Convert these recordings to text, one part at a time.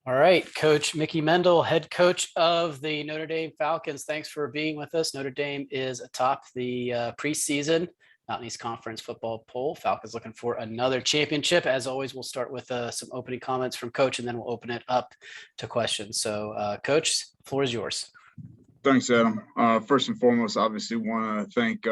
All right, Coach Mickey Mendel, head coach of the Notre Dame Falcons. Thanks for being with us. Notre Dame is atop the preseason Mountain East Conference football poll. Falcons looking for another championship. As always, we'll start with some opening comments from Coach, and then we'll open it up to questions. So, Coach, the floor is yours. Thanks, Adam. First and foremost, obviously want to thank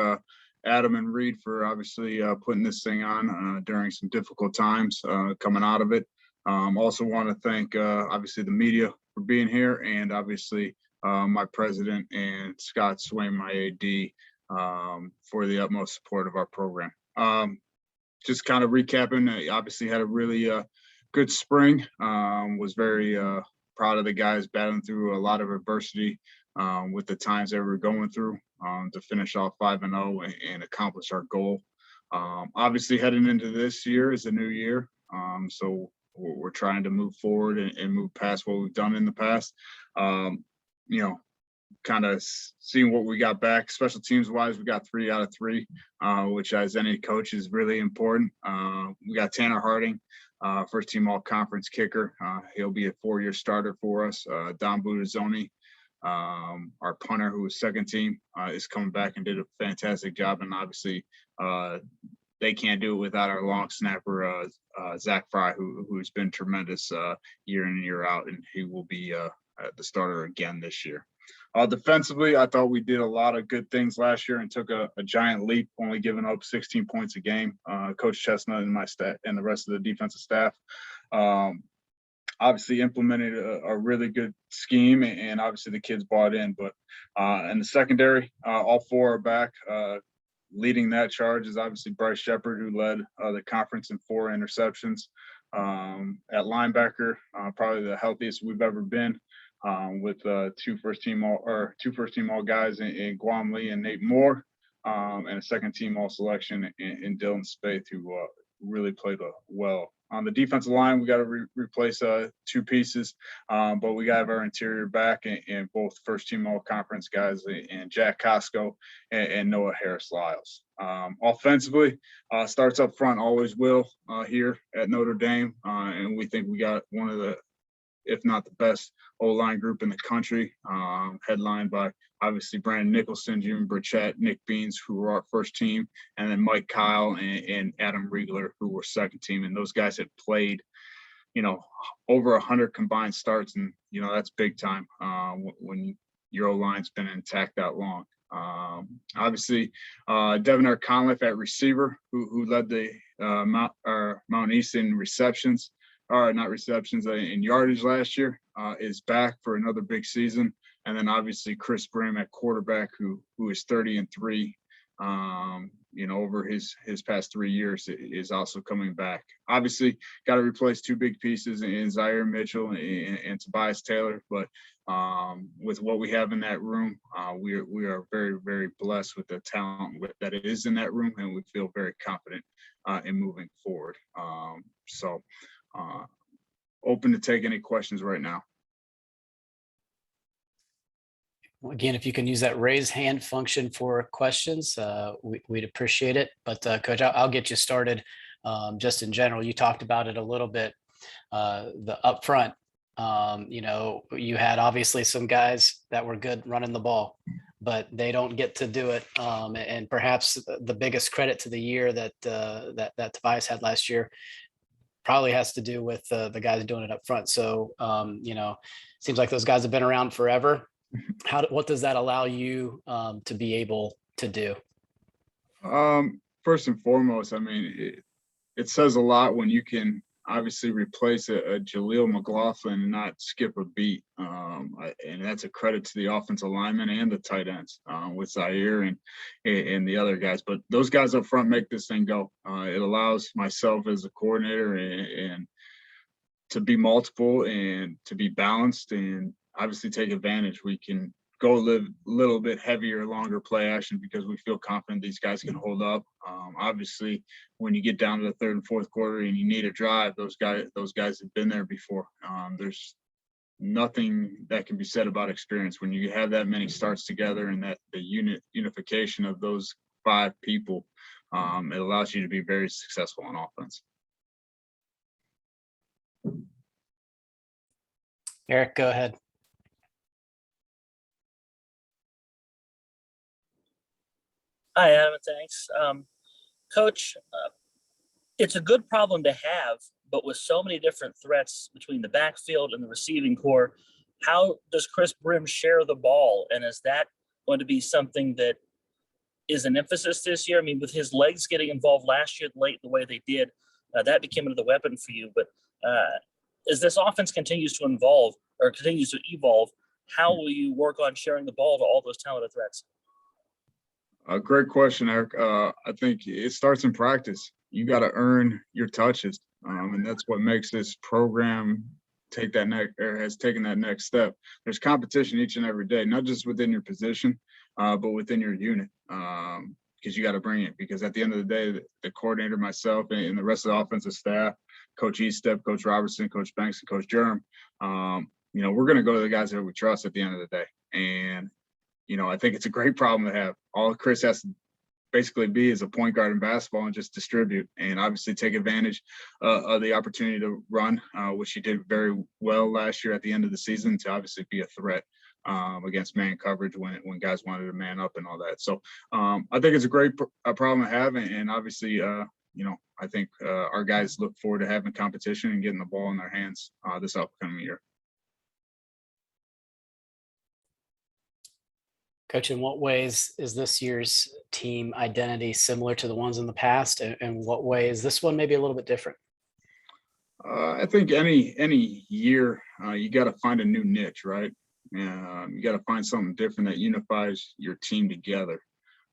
Adam and Reed for obviously putting this thing on during some difficult times coming out of it. Also want to thank obviously the media for being here, and obviously my president and Scott Swain, my AD, for the utmost support of our program. Just kind of recapping, obviously had a really good spring. Was very proud of the guys battling through a lot of adversity with the times that we were going through to finish off 5-0 and accomplish our goal. Obviously heading into this year is a new year. So we're trying to move forward and move past what we've done in the past. Kind of seeing what we got back. Special teams wise, we got 3 out of 3, which as any coach is really important. We got Tanner Harding, first team all conference kicker. He'll be a 4-year starter for us. Don Budazzoni, our punter, who was second team, is coming back and did a fantastic job. And obviously they can't do it without our long snapper, Zach Fry, who's been tremendous year in and year out, and he will be the starter again this year. Defensively, I thought we did a lot of good things last year and took a giant leap, only giving up 16 points a game. Coach Chestnut and my staff and the rest of the defensive staff obviously implemented a really good scheme, and obviously the kids bought in. But in the secondary, all 4 are back. Leading that charge is obviously Bryce Shepard, who led the conference in 4 interceptions. At linebacker, probably the healthiest we've ever been, with 2 first team all guys in Guam Lee and Nate Moore, and a second team all selection in Dylan Spaeth, who really played well. On the defensive line, we got to replace 2 pieces, but we got our interior back and both first team all conference guys, and Jack Costco and Noah Harris-Lyles. Offensively, starts up front, always will here at Notre Dame, and we think we got one of the, if not the best O-line group in the country, headlined by obviously Brandon Nicholson, Jimmy Burchett, Nick Beans, who were our first team, and then Mike Kyle and Adam Riegler, who were second team. And those guys had played, over 100 combined starts, and that's big time when your O-line's been intact that long. Obviously, Devin Conliff at receiver, who led the Mount East in receptions. In yardage last year, is back for another big season. And then obviously Chris Brim at quarterback, who is 30-3, over his past 3 years, is also coming back. Obviously, got to replace 2 big pieces in Zaire Mitchell and Tobias Taylor. But with what we have in that room, we are very, very blessed with the talent that is in that room, and we feel very confident in moving forward. Open to take any questions right now. Again, if you can use that raise hand function for questions, we'd appreciate it. But Coach, I'll get you started. Just in general, you talked about it a little bit. The upfront, you had obviously some guys that were good running the ball, but they don't get to do it. And perhaps the biggest credit to the year that Tobias had last year probably has to do with the guys doing it up front. So, seems like those guys have been around forever. What does that allow you to be able to do? First and foremost, I mean, it says a lot when you can obviously replace a Jaleel McLaughlin and not skip a beat. And that's a credit to the offensive linemen and the tight ends with Zaire and the other guys. But those guys up front make this thing go. It allows myself as a coordinator and to be multiple and to be balanced and obviously take advantage. We can go a little bit heavier, longer play action because we feel confident these guys can hold up. Obviously, when you get down to the third and fourth quarter and you need a drive, those guys have been there before. There's nothing that can be said about experience when you have that many starts together and that the unification of those 5 people. It allows you to be very successful on offense. Eric, go ahead. Hi, Adam. Thanks. Coach, it's a good problem to have, but with so many different threats between the backfield and the receiving core, how does Chris Brim share the ball? And is that going to be something that is an emphasis this year? I mean, with his legs getting involved last year late the way they did, that became another weapon for you. But as this offense continues to evolve, how will you work on sharing the ball to all those talented threats? A great question, Eric. I think it starts in practice. You got to earn your touches, and that's what makes this program has taken that next step. There's competition each and every day, not just within your position, but within your unit, because you got to bring it. Because at the end of the day, the coordinator, myself, and the rest of the offensive staff, Coach Estep, Coach Robertson, Coach Banks, and Coach Jerem, we're going to go to the guys that we trust at the end of the day. And I think it's a great problem to have. All Chris has to basically be is a point guard in basketball and just distribute, and obviously take advantage of the opportunity to run, which he did very well last year at the end of the season, to obviously be a threat against man coverage when guys wanted to man up and all that. So I think it's a great problem to have, and obviously, I think our guys look forward to having competition and getting the ball in their hands this upcoming year. Coach, in what ways is this year's team identity similar to the ones in the past? And what way is this one maybe a little bit different? I think any year you got to find a new niche, right? You got to find something different that unifies your team together.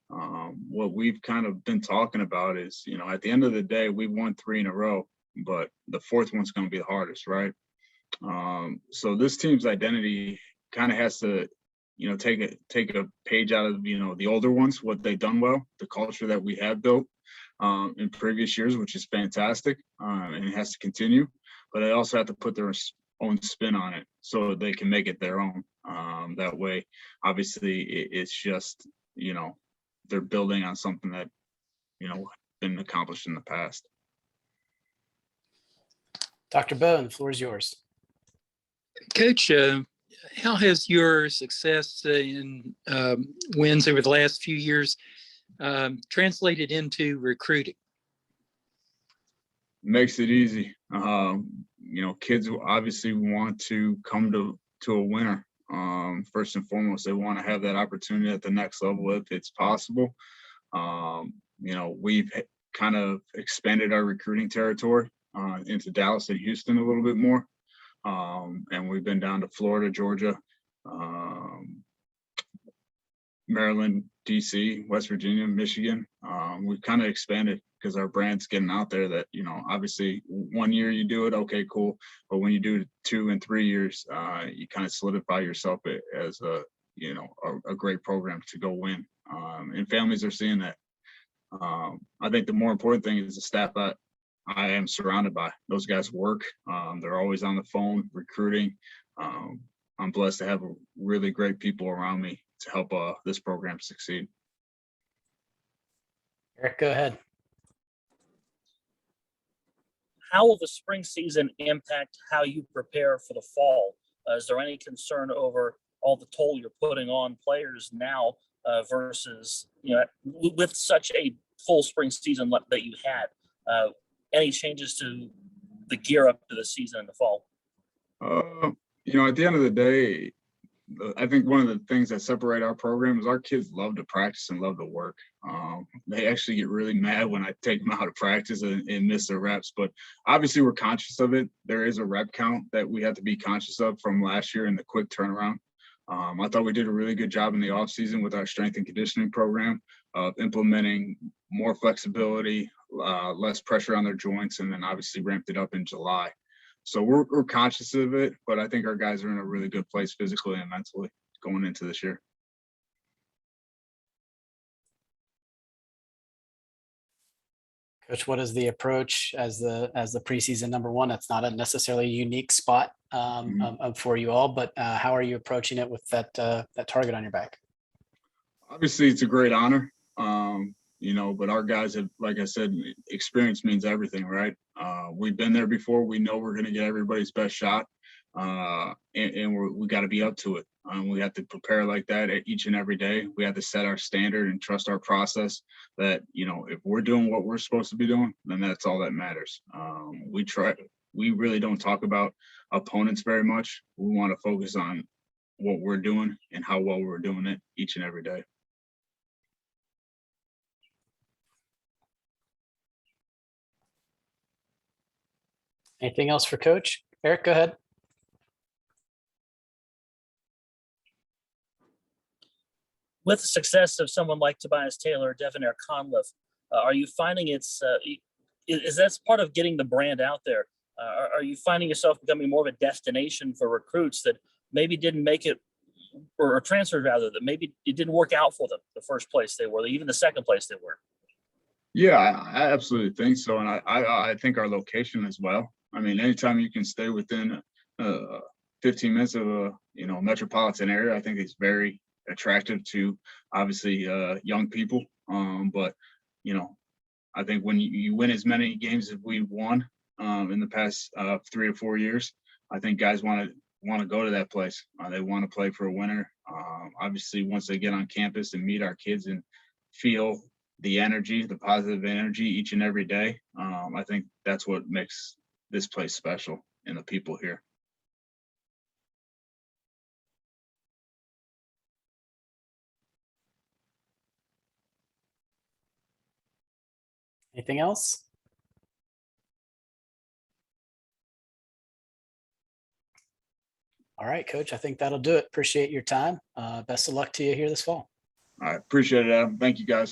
What we've kind of been talking about is, at the end of the day, we won 3 in a row, but the 4th one's going to be the hardest, right? So this team's identity kind of has to take a page out of, the older ones, what they've done well, the culture that we have built in previous years, which is fantastic, and it has to continue. But they also have to put their own spin on it so they can make it their own. That way, obviously, it's just, they're building on something that, been accomplished in the past. Dr. Bone, the floor is yours. Coach, how has your success in wins over the last few years translated into recruiting? Makes it easy. Kids obviously want to come to a winner. First and foremost, they want to have that opportunity at the next level if it's possible. We've kind of expanded our recruiting territory into Dallas and Houston a little bit more. And we've been down to Florida, Georgia, Maryland, DC, West Virginia, Michigan. We've kind of expanded because our brand's getting out there that, obviously 1 year you do it, okay, cool. But when you do 2 and 3 years, you kind of solidify yourself as a great program to go win. And families are seeing that. I think the more important thing is the staff that I am surrounded by. Those guys work. They're always on the phone recruiting. I'm blessed to have really great people around me to help this program succeed. Eric, go ahead. How will the spring season impact how you prepare for the fall? Is there any concern over all the toll you're putting on players now versus, with such a full spring season that you had? Any changes to the gear up to the season in the fall? At the end of the day, I think one of the things that separate our program is our kids love to practice and love to work. They actually get really mad when I take them out of practice and miss their reps, but obviously we're conscious of it. There is a rep count that we have to be conscious of from last year in the quick turnaround. I thought we did a really good job in the offseason with our strength and conditioning program of implementing more flexibility, less pressure on their joints, and then obviously ramped it up in July. So we're conscious of it, but I think our guys are in a really good place physically and mentally going into this year. Coach, what is the approach as the preseason number one? It's not a necessarily unique spot for you all, but how are you approaching it with that target on your back? Obviously, it's a great honor, but our guys have, like I said, experience means everything, right? We've been there before. We know we're going to get everybody's best shot. and we got to be up to it. We have to prepare like that each and every day. We have to set our standard and trust our process that, you know, if we're doing what we're supposed to be doing, then that's all that matters. We really don't talk about opponents very much. We want to focus on what we're doing and how well we're doing it each and every day. Anything else for Coach? Eric, go ahead. With the success of someone like Tobias Taylor, Devonair Conliffe, are you finding is that's part of getting the brand out there? Are you finding yourself becoming more of a destination for recruits that maybe didn't make it, or transferred rather, that maybe it didn't work out for them the first place they were, even the second place they were? Yeah, I absolutely think so. And I think our location as well. I mean, anytime you can stay within 15 minutes of a, you know, metropolitan area, I think it's very attractive to obviously young people. But, you know, I think when you win as many games as we've won in the past 3 or 4 years, I think guys want to go to that place. They want to play for a winner. Obviously, once they get on campus and meet our kids and feel the energy, the positive energy each and every day, I think that's what makes this place special and the people here. Anything else? All right, Coach, I think that'll do it. Appreciate your time. Best of luck to you here this fall. I appreciate it, Adam. Thank you, guys.